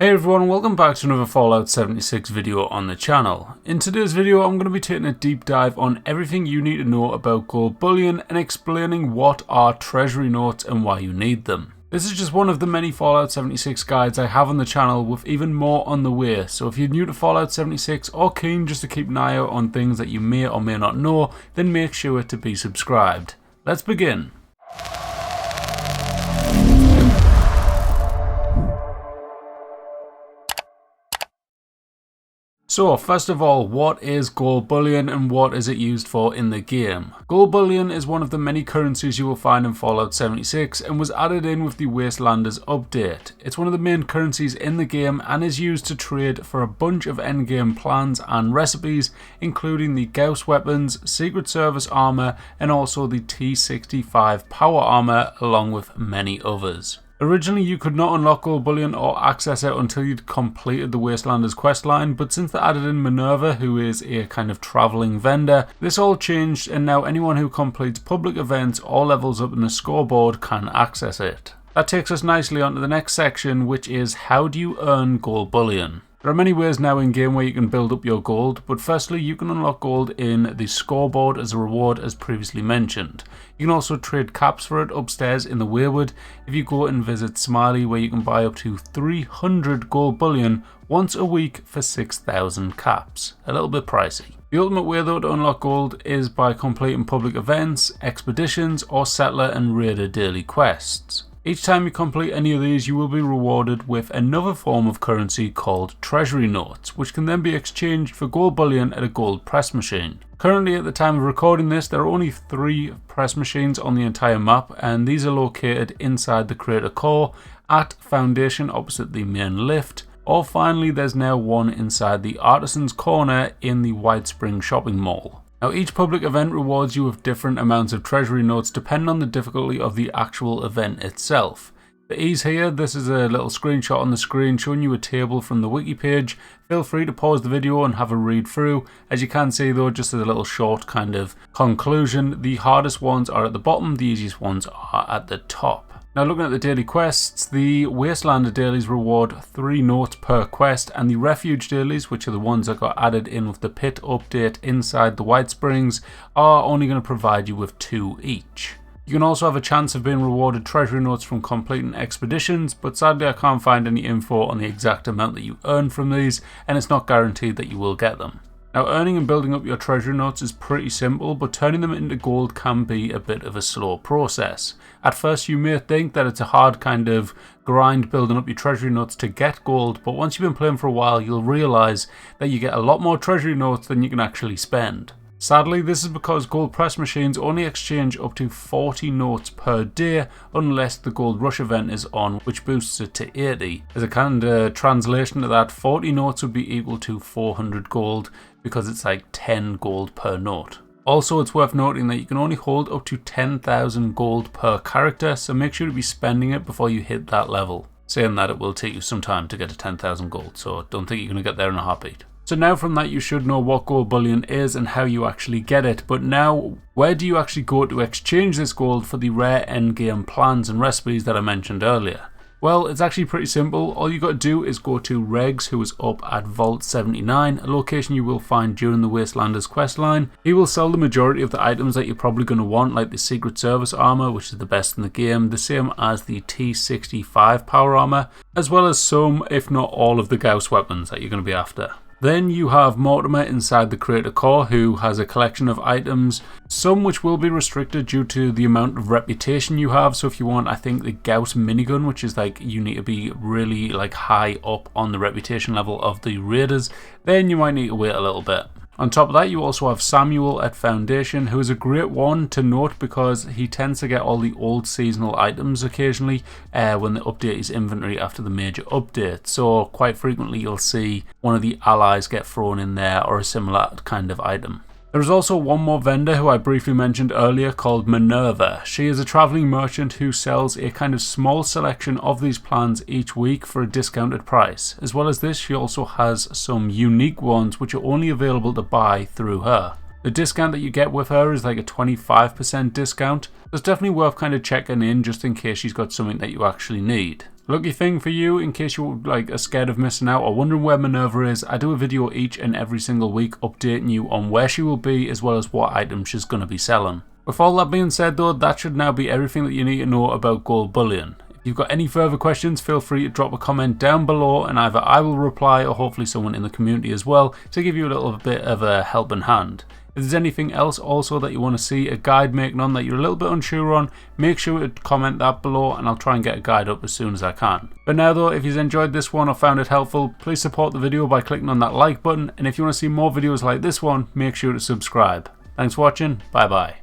Hey everyone, welcome back to another Fallout 76 video on the channel. In today's video I'm going to be taking a deep dive on everything you need to know about Gold Bullion and explaining what are treasury notes and why you need them. This is just one of the many Fallout 76 guides I have on the channel, with even more on the way, so if you're new to Fallout 76 or keen just to keep an eye out on things that you may or may not know, then make sure to be subscribed. Let's begin. So first of all, what is Gold Bullion and what is it used for in the game? Gold Bullion is one of the many currencies you will find in Fallout 76 and was added in with the Wastelanders update. It's one of the main currencies in the game and is used to trade for a bunch of endgame plans and recipes, including the Gauss weapons, Secret Service armor and also the T-65 power armor, along with many others. Originally you could not unlock Gold Bullion or access it until you'd completed the Wastelanders questline, but since they added in Minerva, who is a kind of travelling vendor, this all changed and now anyone who completes public events or levels up in the scoreboard can access it. That takes us nicely onto the next section, which is how do you earn Gold Bullion? There are many ways now in game where you can build up your gold, but firstly you can unlock gold in the scoreboard as a reward, as previously mentioned. You can also trade caps for it upstairs in the Wayward if you go and visit Smiley, where you can buy up to 300 Gold Bullion once a week for 6,000 caps. A little bit pricey. The ultimate way though to unlock gold is by completing public events, expeditions or settler and raider daily quests. Each time you complete any of these, you will be rewarded with another form of currency called treasury notes, which can then be exchanged for Gold Bullion at a gold press machine. Currently, at the time of recording this, there are only 3 press machines on the entire map, and these are located inside the crater core, at Foundation opposite the main lift, or finally there's now one inside the Artisan's Corner in the White Spring shopping mall. Now each public event rewards you with different amounts of treasury notes depending on the difficulty of the actual event itself. For ease here, this is a little screenshot on the screen showing you a table from the Wiki page. Feel free to pause the video and have a read through. As you can see though, just as a little short kind of conclusion, the hardest ones are at the bottom, the easiest ones are at the top. Now looking at the daily quests, the Wastelander dailies reward 3 notes per quest, and the Refuge dailies, which are the ones that got added in with the pit update inside the White Springs, are only going to provide you with 2 each. You can also have a chance of being rewarded treasury notes from completing expeditions, but sadly I can't find any info on the exact amount that you earn from these, and it's not guaranteed that you will get them. Now earning and building up your treasury notes is pretty simple, but turning them into gold can be a bit of a slow process. At first you may think that it's a hard kind of grind building up your treasury notes to get gold, but once you've been playing for a while you'll realise that you get a lot more treasury notes than you can actually spend. Sadly, this is because gold press machines only exchange up to 40 notes per day unless the gold rush event is on, which boosts it to 80. As a kind of translation to that, 40 notes would be equal to 400 gold because it's like 10 gold per note. Also, it's worth noting that you can only hold up to 10,000 gold per character, so make sure to be spending it before you hit that level. Saying that, it will take you some time to get to 10,000 gold, so don't think you're going to get there in a heartbeat. So now from that you should know what Gold Bullion is and how you actually get it, but now where do you actually go to exchange this gold for the rare endgame plans and recipes that I mentioned earlier? Well, it's actually pretty simple. All you got to do is go to Regs, who is up at Vault 79, a location you will find during the Wastelanders questline. He will sell the majority of the items that you're probably going to want, like the Secret Service armor, which is the best in the game, the same as the T-65 power armor, as well as some, if not all, of the Gauss weapons that you're going to be after. Then you have Mortimer inside the crater core, who has a collection of items, some which will be restricted due to the amount of reputation you have. So if you want, I think the Gauss minigun, which is like you need to be really like high up on the reputation level of the raiders, then you might need to wait a little bit. On top of that, you also have Samuel at Foundation, who is a great one to note because he tends to get all the old seasonal items occasionally when they update his inventory after the major update. So quite frequently you'll see one of the allies get thrown in there or a similar kind of item. There is also one more vendor who I briefly mentioned earlier called Minerva. She is a travelling merchant who sells a kind of small selection of these plans each week for a discounted price. As well as this, she also has some unique ones which are only available to buy through her. The discount that you get with her is like a 25% discount. It's definitely worth kind of checking in just in case she's got something that you actually need. Lucky thing for you, in case you are scared of missing out or wondering where Minerva is, I do a video each and every single week updating you on where she will be as well as what items she's going to be selling. With all that being said though, that should now be everything that you need to know about Gold Bullion. If you've got any further questions, feel free to drop a comment down below and either I will reply or hopefully someone in the community as well to give you a little bit of a helping hand. If there's anything else also that you want to see a guide making on that you're a little bit unsure on, make sure to comment that below and I'll try and get a guide up as soon as I can. But now though, if you've enjoyed this one or found it helpful, please support the video by clicking on that like button, and if you want to see more videos like this one, make sure to subscribe. Thanks for watching, bye bye.